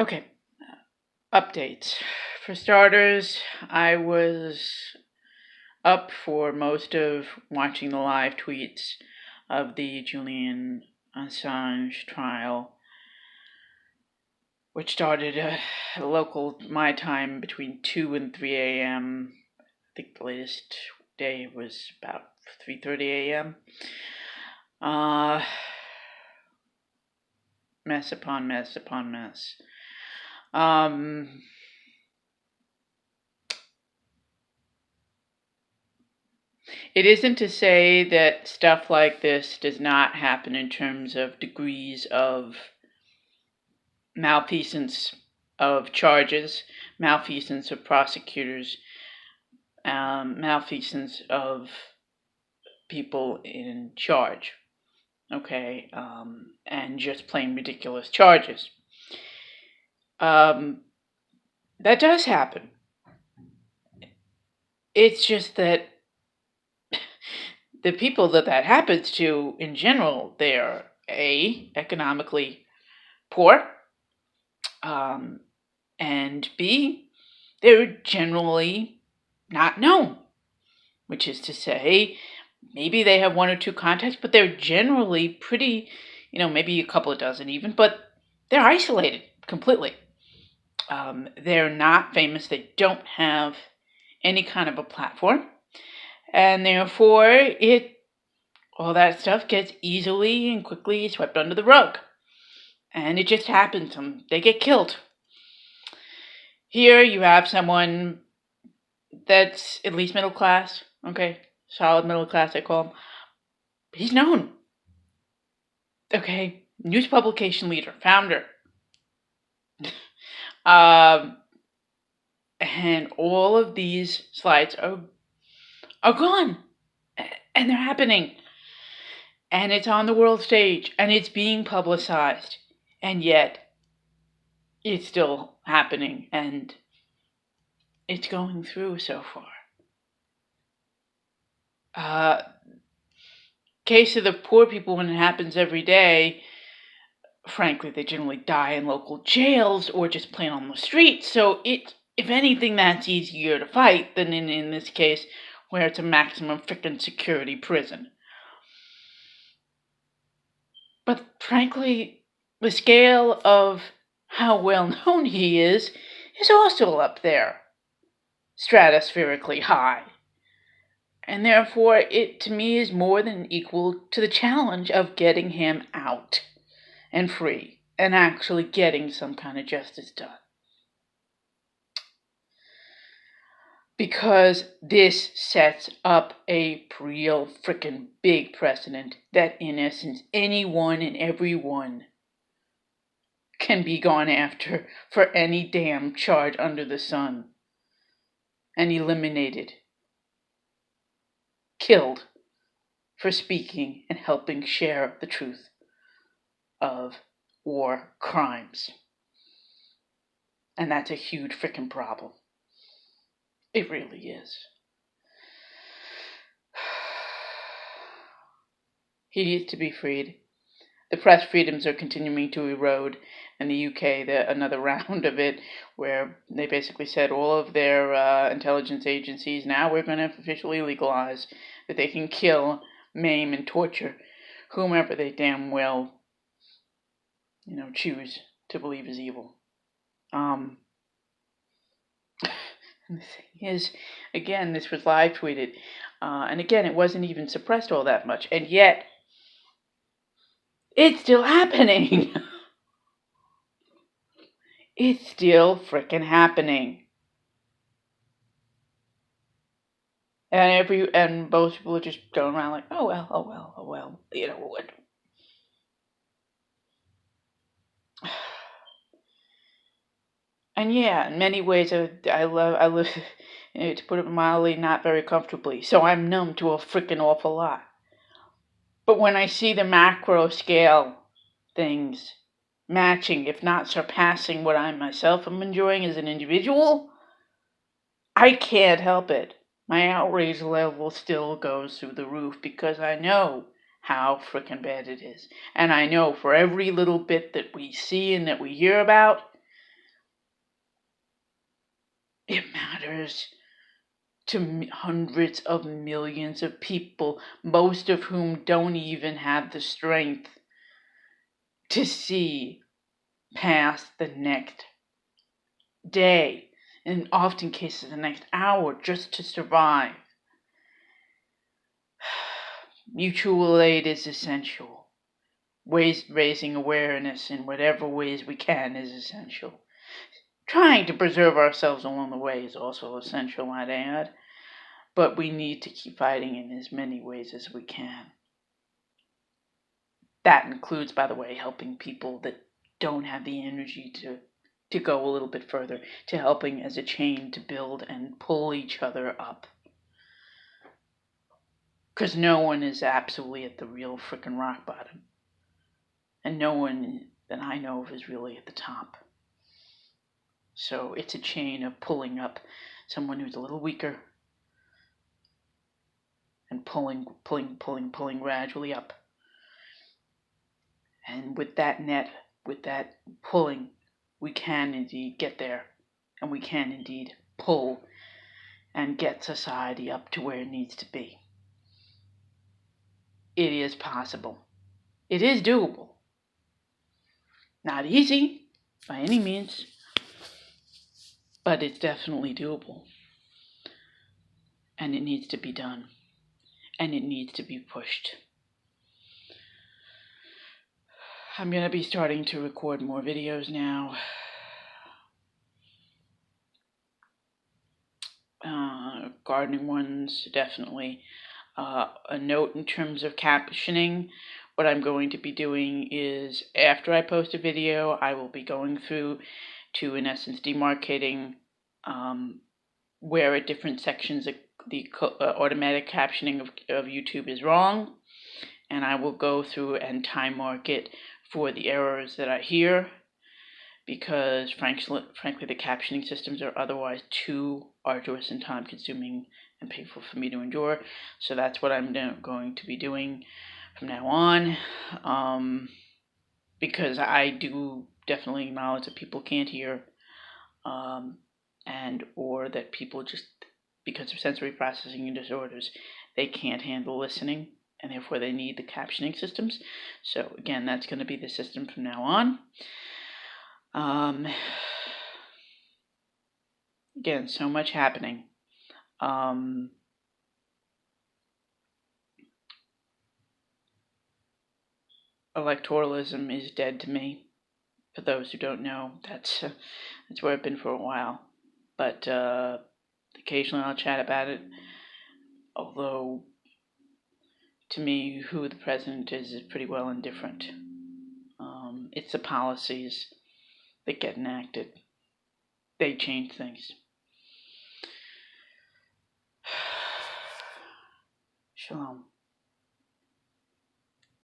Okay, updates. For starters, I was up for most of watching the live tweets of the Julian Assange trial, which started local my time between 2 and 3 a.m. I think the latest day was about 3:30 a.m. Uh, Mess upon mess upon mess. It isn't to say that stuff like this does not happen in terms of degrees of malfeasance of charges, malfeasance of prosecutors, malfeasance of people in charge, okay, and just plain ridiculous charges. That does happen. It's just that the people that happens to, in general, they're economically poor, and B, they're generally not known, which is to say, maybe they have one or two contacts, but they're generally pretty, maybe a couple of dozen even, but they're isolated completely. They're not famous. They don't have any kind of a platform, and therefore all that stuff gets easily and quickly swept under the rug, and it just happens. They get killed. Here you have someone that's at least middle class, okay, solid middle class, I call him. He's known, okay, news publication leader, founder, and all of these slides are gone, and they're happening, and it's on the world stage, and it's being publicized, and yet it's still happening, and it's going through so far. Case of the poor people, when it happens every day, frankly, they generally die in local jails or just plain on the street. So if anything, that's easier to fight than in this case, where it's a maximum frickin' security prison. But frankly, the scale of how well known he is also up there, stratospherically high. And therefore, it to me is more than equal to the challenge of getting him out and free and actually getting some kind of justice done. Because this sets up a real frickin' big precedent that, in essence, anyone and everyone can be gone after for any damn charge under the sun and eliminated, killed for speaking and helping share the truth of war crimes. And that's a huge frickin' problem. It really is. He needs to be freed. The press freedoms are continuing to erode. In the UK, another round of it, where they basically said all of their intelligence agencies, now we're going to officially legalize that they can kill, maim, and torture whomever they damn well, choose to believe is evil. And the thing is, again, this was live tweeted, and again, it wasn't even suppressed all that much, and yet it's still happening. It's still frickin' happening. And most people are just going around like, oh well, what? And yeah, in many ways, I live, to put it mildly, not very comfortably. So I'm numb to a frickin' awful lot. But when I see the macro scale things matching, if not surpassing, what I myself am enjoying as an individual, I can't help it. My outrage level still goes through the roof because I know how frickin' bad it is. And I know for every little bit that we see and that we hear about, It matters to hundreds of millions of people, most of whom don't even have the strength to see past the next day, in often cases the next hour, just to survive. Mutual aid is essential. Raising awareness in whatever ways we can is essential. Trying to preserve ourselves along the way is also essential, I'd add. But we need to keep fighting in as many ways as we can. That includes, by the way, helping people that don't have the energy to go a little bit further, to helping as a chain to build and pull each other up. Because no one is absolutely at the real frickin' rock bottom. And no one that I know of is really at the top. So it's a chain of pulling up someone who's a little weaker and pulling gradually up. And with that net, with that pulling, we can indeed get there. And we can indeed pull and get society up to where it needs to be. It is possible. It is doable. Not easy, by any means, but it's definitely doable. And it needs to be done. And it needs to be pushed. I'm going to be starting to record more videos now. Gardening ones, definitely. A note in terms of captioning. What I'm going to be doing is, after I post a video, I will be going through to, in essence, demarcating where at different sections the automatic captioning of YouTube is wrong. And I will go through and time mark it for the errors that I hear, because frankly the captioning systems are otherwise too arduous and time consuming and painful for me to endure. So that's what I'm going to be doing from now on, because I do definitely acknowledge that people can't hear, and or that people just, because of sensory processing disorders, they can't handle listening, and therefore they need the captioning systems. So again, that's going to be the system from now on. Again, so much happening. Electoralism is dead to me. For those who don't know, that's where I've been for a while. But occasionally I'll chat about it. Although, to me, who the president is pretty well indifferent. It's the policies that get enacted. They change things. Shalom.